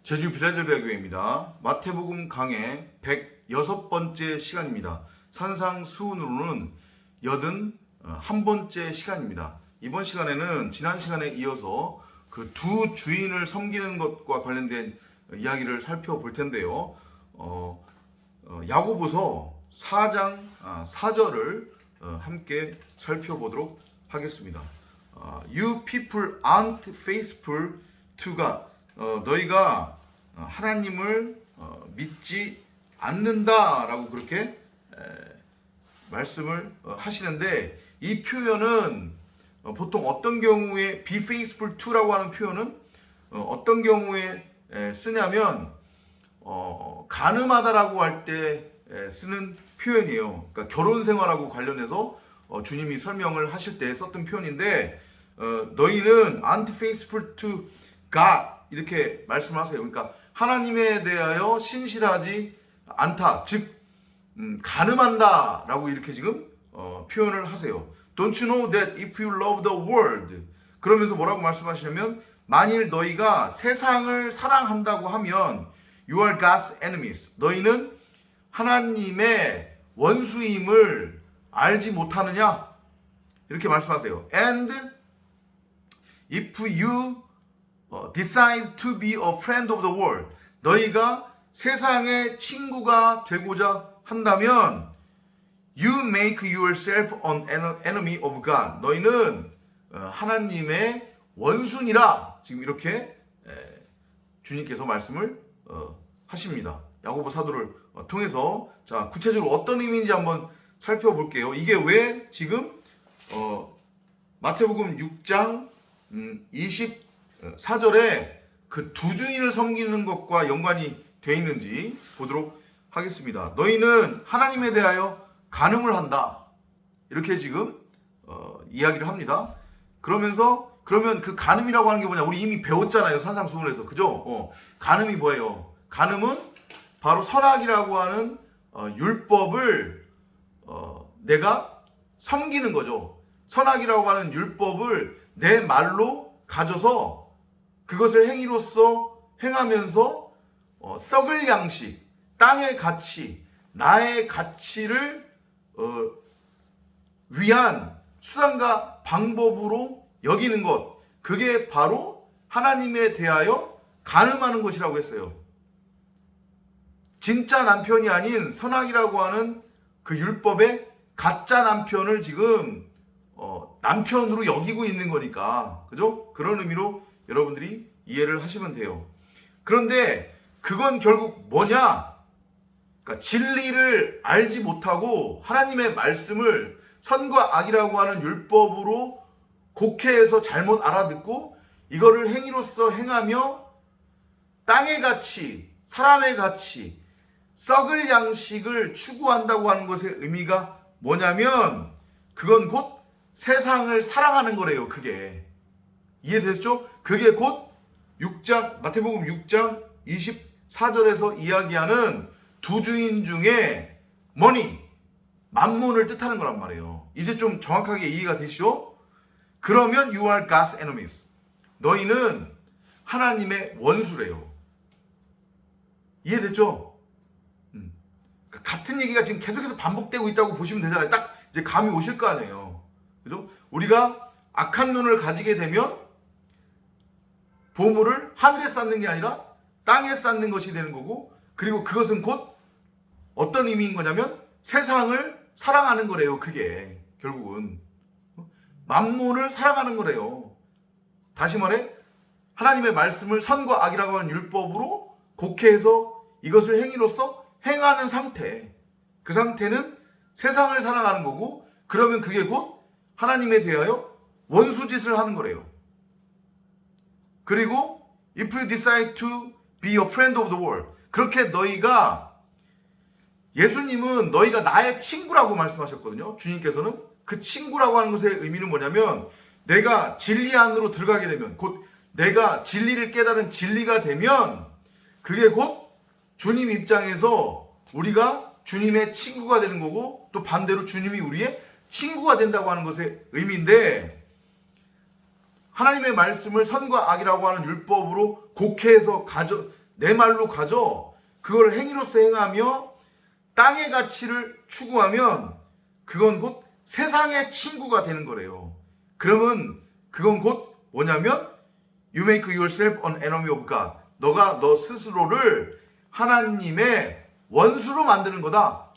제주 빌라델비아 교회입니다. 마태복음 강해 106번째 시간입니다. 산상수훈으로는 81번째 시간입니다. 이번 시간에는 지난 시간에 이어서 그 두 주인을 섬기는 것과 관련된 이야기를 살펴볼 텐데요. 야고보서 4장 4절을 함께 살펴보도록 하겠습니다. You people aren't faithful to God. 너희가 하나님을 믿지 않는다라고 그렇게 말씀을 하시는데, 이 표현은 보통 어떤 경우에 be faithful to라고 하는 표현은 어떤 경우에 쓰냐면 가늠하다라고 할 때 쓰는 표현이에요. 그러니까 결혼 생활하고 관련해서 주님이 설명을 하실 때 썼던 표현인데, 너희는 aren't faithful to God 이렇게 말씀하세요. 그러니까 하나님에 대하여 신실하지 않다, 즉 가늠한다라고 이렇게 지금 표현을 하세요. Don't you know that if you love the world, 그러면서 뭐라고 말씀하시냐면, 만일 너희가 세상을 사랑한다고 하면 you are God's enemies, 너희는 하나님의 원수임을 알지 못하느냐 이렇게 말씀하세요. And if you decide to be a friend of the world, 너희가 세상의 친구가 되고자 한다면 you make yourself an enemy of God, 너희는 하나님의 원수니라, 지금 이렇게 주님께서 말씀을 하십니다. 야고보 사도를 통해서. 자, 구체적으로 어떤 의미인지 한번 살펴볼게요. 이게 왜 지금 마태복음 6장 24절에 그 두 주인을 섬기는 것과 연관이 되어 있는지 보도록 하겠습니다. 너희는 하나님에 대하여 간음을 한다, 이렇게 지금 이야기를 합니다. 그러면서 그러면 그 간음이라고 하는 게 뭐냐, 우리 이미 배웠잖아요, 산상수훈에서. 그죠? 간음이 뭐예요? 간음은 바로 선악이라고 하는 율법을 내가 섬기는 거죠. 선악이라고 하는 율법을 내 말로 가져서 그것을 행위로서 행하면서 썩을 양식, 땅의 가치, 나의 가치를 위한 수단과 방법으로 여기는 것, 그게 바로 하나님에 대하여 간음하는 것이라고 했어요. 진짜 남편이 아닌 선악이라고 하는 그 율법의 가짜 남편을 지금 남편으로 여기고 있는 거니까, 그죠? 그런 의미로 여러분들이 이해를 하시면 돼요. 그런데 그건 결국 뭐냐? 그러니까 진리를 알지 못하고 하나님의 말씀을 선과 악이라고 하는 율법으로 곡해해서 잘못 알아듣고 이거를 행위로서 행하며 땅의 가치, 사람의 가치, 썩을 양식을 추구한다고 하는 것의 의미가 뭐냐면, 그건 곧 세상을 사랑하는 거래요. 그게 이해됐죠? 그게 곧 마태복음 6장 24절에서 이야기하는 두 주인 중에 머니, 만몬을 뜻하는 거란 말이에요. 이제 좀 정확하게 이해가 되시죠? 그러면 you are God's enemies, 너희는 하나님의 원수래요. 이해됐죠? 같은 얘기가 지금 계속해서 반복되고 있다고 보시면 되잖아요. 딱 이제 감이 오실 거 아니에요. 그죠? 우리가 악한 눈을 가지게 되면 보물을 하늘에 쌓는 게 아니라 땅에 쌓는 것이 되는 거고, 그리고 그것은 곧 어떤 의미인 거냐면 세상을 사랑하는 거래요. 그게 결국은 만몬을 사랑하는 거래요. 다시 말해, 하나님의 말씀을 선과 악이라고 하는 율법으로 곡해해서 이것을 행위로서 행하는 상태, 그 상태는 세상을 사랑하는 거고, 그러면 그게 곧 하나님에 대하여 원수짓을 하는 거래요. 그리고 if you decide to be a friend of the world, 그렇게 너희가, 예수님은 너희가 나의 친구라고 말씀하셨거든요. 주님께서는 그 친구라고 하는 것의 의미는 뭐냐면, 내가 진리 안으로 들어가게 되면, 곧 내가 진리를 깨달은 진리가 되면, 그게 곧 주님 입장에서 우리가 주님의 친구가 되는 거고, 또 반대로 주님이 우리의 친구가 된다고 하는 것의 의미인데, 하나님의 말씀을 선과 악이라고 하는 율법으로 곡해해서 내 말로 가져 그걸 행위로서 행하며 땅의 가치를 추구하면 그건 곧 세상의 친구가 되는 거래요. 그러면 그건 곧 뭐냐면 You make yourself an enemy of God. 너가 너 스스로를 하나님의 원수로 만드는 거다.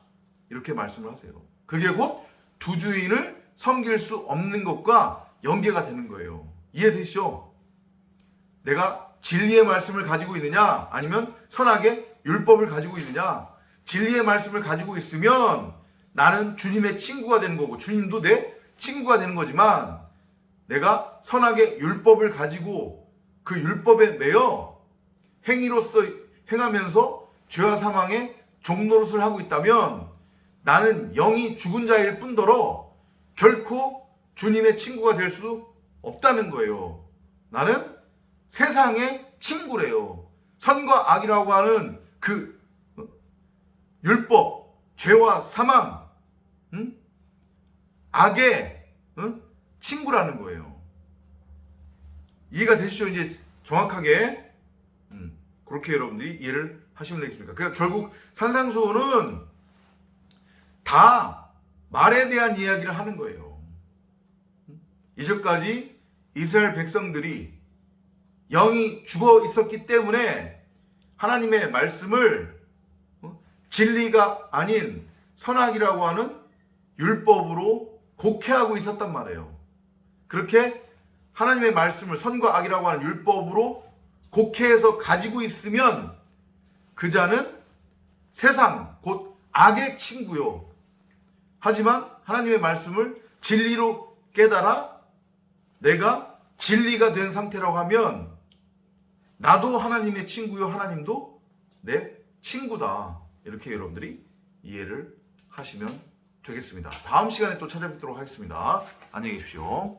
이렇게 말씀을 하세요. 그게 곧 두 주인을 섬길 수 없는 것과 연계가 되는 거예요. 이해되시죠? 내가 진리의 말씀을 가지고 있느냐 아니면 선악의 율법을 가지고 있느냐. 진리의 말씀을 가지고 있으면 나는 주님의 친구가 되는 거고 주님도 내 친구가 되는 거지만 내가 선악의 율법을 가지고 그 율법에 매여 행위로서 행하면서 죄와 사망의 종노릇을 하고 있다면 나는 영이 죽은 자일 뿐더러 결코 주님의 친구가 될 수 없다는 거예요. 나는 세상의 친구래요. 선과 악이라고 하는 그 율법, 죄와 사망, 악의 친구라는 거예요. 이해가 되시죠? 이제 정확하게 그렇게 여러분들이 이해를 하시면 되겠습니까? 그러니까 결국 산상수훈은 다 말에 대한 이야기를 하는 거예요. 이제까지 이스라엘 백성들이 영이 죽어 있었기 때문에 하나님의 말씀을 진리가 아닌 선악이라고 하는 율법으로 곡해하고 있었단 말이에요. 그렇게 하나님의 말씀을 선과 악이라고 하는 율법으로 곡해해서 가지고 있으면 그 자는 세상 곧 악의 친구요. 하지만 하나님의 말씀을 진리로 깨달아 내가 진리가 된 상태라고 하면 나도 하나님의 친구요 하나님도 내 친구다. 이렇게 여러분들이 이해를 하시면 되겠습니다. 다음 시간에 또 찾아뵙도록 하겠습니다. 안녕히 계십시오.